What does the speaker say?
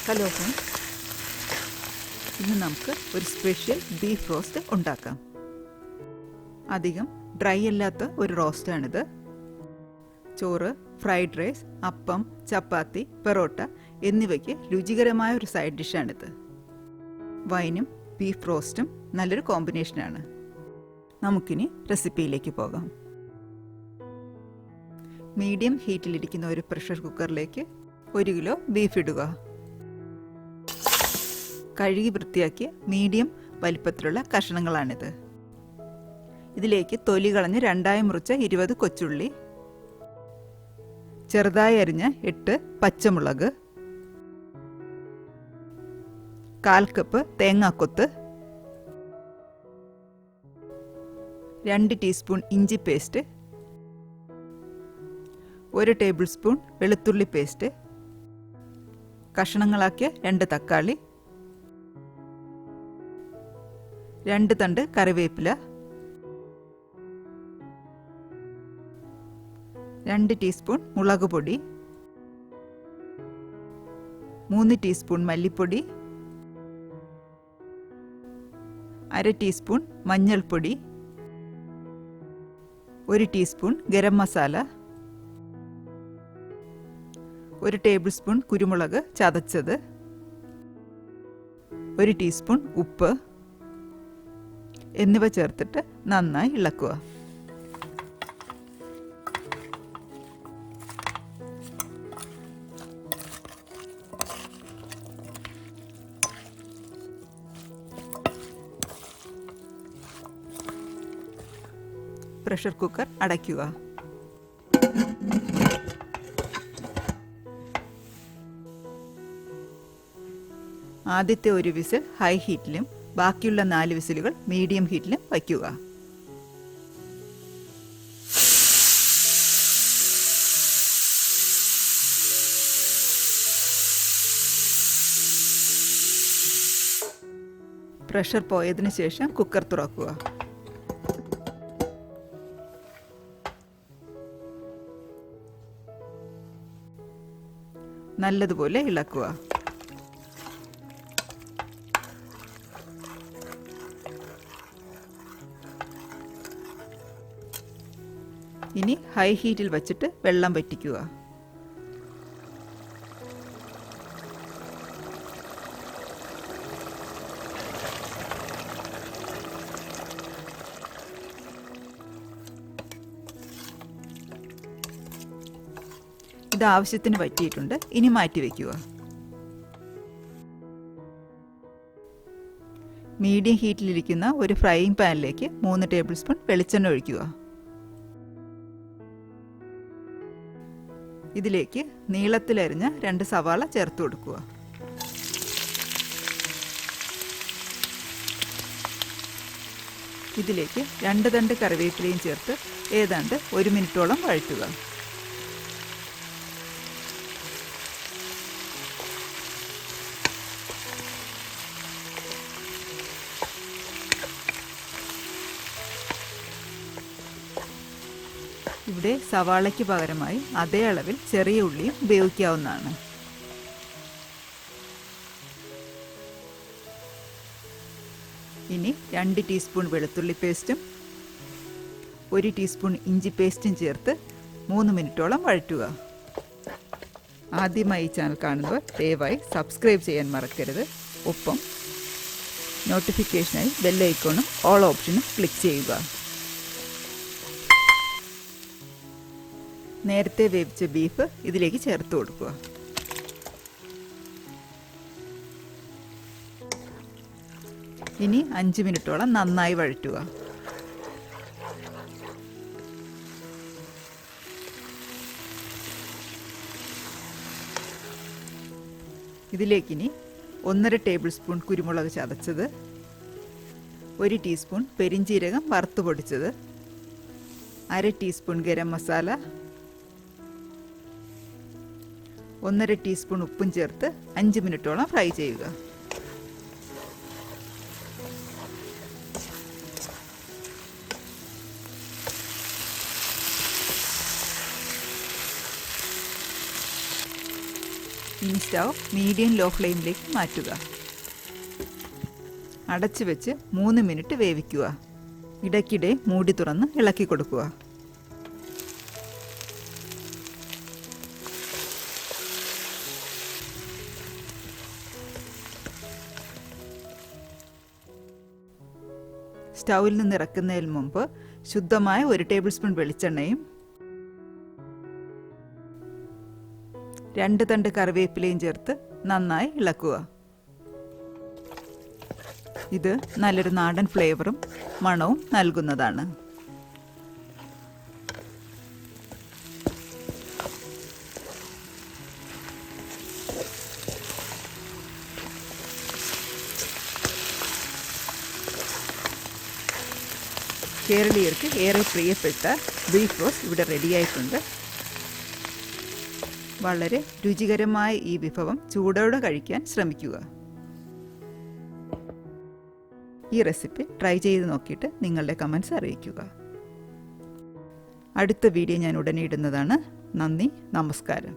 Hello friends, ഇന്ന് നമുക്ക് ഒരു സ്പെഷ്യൽ ബീഫ് റോസ്റ്റ് ഉണ്ടാക്കാം. അധികം ഡ്രൈ അല്ലാത്ത ഒരു റോസ്റ്റാണിത്. ചോറ്, ഫ്രൈഡ് റൈസ്, അപ്പം, ചപ്പാത്തി, പെറോട്ട എന്നിവയ്ക്ക് രുചികരമായ ഒരു സൈഡ് ഡിഷാണിത്. വൈനും ബീഫ് റോസ്റ്റും നല്ലൊരു കോമ്പിനേഷനാണ്. നമുക്കിനി റെസിപ്പിയിലേക്ക് പോകാം. മീഡിയം ഹീറ്റിലിരിക്കുന്ന ഒരു പ്രഷർ കുക്കറിലേക്ക് 1 കിലോ ബീഫ് ഇടുക. കഴുകി വൃത്തിയാക്കിയ മീഡിയം വലിപ്പത്തിലുള്ള കഷണങ്ങളാണിത്. ഇതിലേക്ക് തൊലി കളഞ്ഞ് 2ആയി മുറിച്ച 20 കൊച്ചുള്ളി, ചെറുതായി അരിഞ്ഞ 8 പച്ചമുളക്, 1/4 കപ്പ് തേങ്ങാക്കൊത്ത്, 2 ടീസ്പൂൺ ഇഞ്ചി പേസ്റ്റ്, 1 ടേബിൾ സ്പൂൺ വെളുത്തുള്ളി പേസ്റ്റ്, കഷണങ്ങളാക്കിയ 2 തക്കാളി, 2 തണ്ട് കറിവേപ്പില, 2 ടീസ്പൂൺ മുളക് പൊടി, 3 ടീസ്പൂൺ മല്ലിപ്പൊടി, 1/2 ടീസ്പൂൺ മഞ്ഞൾപ്പൊടി, 1 teaspoon garam masala, 1 table spoon കുരുമുളക് ചതച്ചത്, 1 ടീസ്പൂൺ ഉപ്പ് എന്നിവ ചേർത്തിട്ട് നന്നായി ഇളക്കുക. പ്രഷർ കുക്കർ അടയ്ക്കുക. ആദ്യത്തെ 1 വിസിൽ ഹൈ ഹീറ്റിലും ബാക്കിയുള്ള 4 വിസിലുകൾ മീഡിയം ഹീറ്റിലും വയ്ക്കുക. പ്രഷർ പോയതിനു ശേഷം കുക്കർ തുറക്കുക. നല്ലതുപോലെ ഇളക്കുക. ഇനി ഹൈ ഹീറ്റിൽ വച്ചിട്ട് വെള്ളം വറ്റിക്കുക. ഇത് ആവശ്യത്തിന് വറ്റിയിട്ടുണ്ട്. ഇനി മാറ്റി വയ്ക്കുക. മീഡിയം ഹീറ്റിലിരിക്കുന്ന ഒരു ഫ്രൈയിങ് പാനിലേക്ക് 3 ടേബിൾ സ്പൂൺ വെളിച്ചെണ്ണ ഒഴിക്കുക. ഇതിലേക്ക് നീളത്തിലരിഞ്ഞ 2 സവാള ചേർത്ത് കൊടുക്കുക. ഇതിലേക്ക് 2 തണ്ട് കറിവേപ്പിലയും ചേർത്ത് ഏതാണ്ട് 1 മിനിറ്റോളം വഴറ്റുക. ഇവിടെ സവാളയ്ക്ക് പകരമായി അതേ അളവിൽ ചെറിയ ഉള്ളിയും ഉപയോഗിക്കാവുന്നതാണ്. ഇനി 2 ടീസ്പൂൺ വെളുത്തുള്ളി പേസ്റ്റും 1 ടീസ്പൂൺ ഇഞ്ചി പേസ്റ്റും ചേർത്ത് 3 മിനിറ്റോളം വഴറ്റുക. ആദ്യമായി ഈ ചാനൽ കാണുന്നവർ ദയവായി സബ്സ്ക്രൈബ് ചെയ്യാൻ മറക്കരുത്. ഒപ്പം നോട്ടിഫിക്കേഷനായി ബെൽ ഐക്കോണും ഓൾ ഓപ്ഷനും ക്ലിക്ക് ചെയ്യുക. നേരത്തെ വേവിച്ച ബീഫ് ഇതിലേക്ക് ചേർത്ത് കൊടുക്കുക. ഇനി 5 മിനിറ്റോളം നന്നായി വഴറ്റുക. ഇതിലേക്കിനി 1/2 ടേബിൾ സ്പൂൺ കുരുമുളക് ചതച്ചത്, 1 ടീസ്പൂൺ പെരിഞ്ജീരകം വറുത്ത് പൊടിച്ചത്, 1/2 ടീസ്പൂൺ ഗരം മസാല, 1/2 ടീസ്പൂൺ ഉപ്പും ചേർത്ത് 5 മിനിറ്റോളം ഫ്രൈ ചെയ്യുക. ഇനി സ്റ്റൗ മീഡിയം ലോ ഫ്ലെയിമിലേക്ക് മാറ്റുക. അടച്ചു വെച്ച് 3 മിനിറ്റ് വേവിക്കുക. ഇടയ്ക്കിടെ മൂടി തുറന്ന് ഇളക്കി കൊടുക്കുക. സ്റ്റൗവിൽ നിന്ന് ഇറക്കുന്നതിന് മുമ്പ് ശുദ്ധമായ 1 ടേബിൾ സ്പൂൺ വെളിച്ചെണ്ണയും 2 തണ്ട് കറിവേപ്പിലയും ചേർത്ത് നന്നായി ഇളക്കുക. ഇത് നല്ലൊരു നാടൻ ഫ്ലേവറും മണവും നൽകുന്നതാണ്. കേരളീയർക്ക് ഏറെ പ്രിയപ്പെട്ട ബീഫ് റോസ്റ്റ് ഇവിടെ റെഡിയായിട്ടുണ്ട്. വളരെ രുചികരമായ ഈ വിഭവം ചൂടോടെ കഴിക്കാൻ ശ്രമിക്കുക. ഈ റെസിപ്പി ട്രൈ ചെയ്ത് നോക്കിയിട്ട് നിങ്ങളുടെ കമൻസ് അറിയിക്കുക. അടുത്ത വീഡിയോ ഞാൻ ഉടനെ ഇടുന്നതാണ്. നന്ദി, നമസ്കാരം.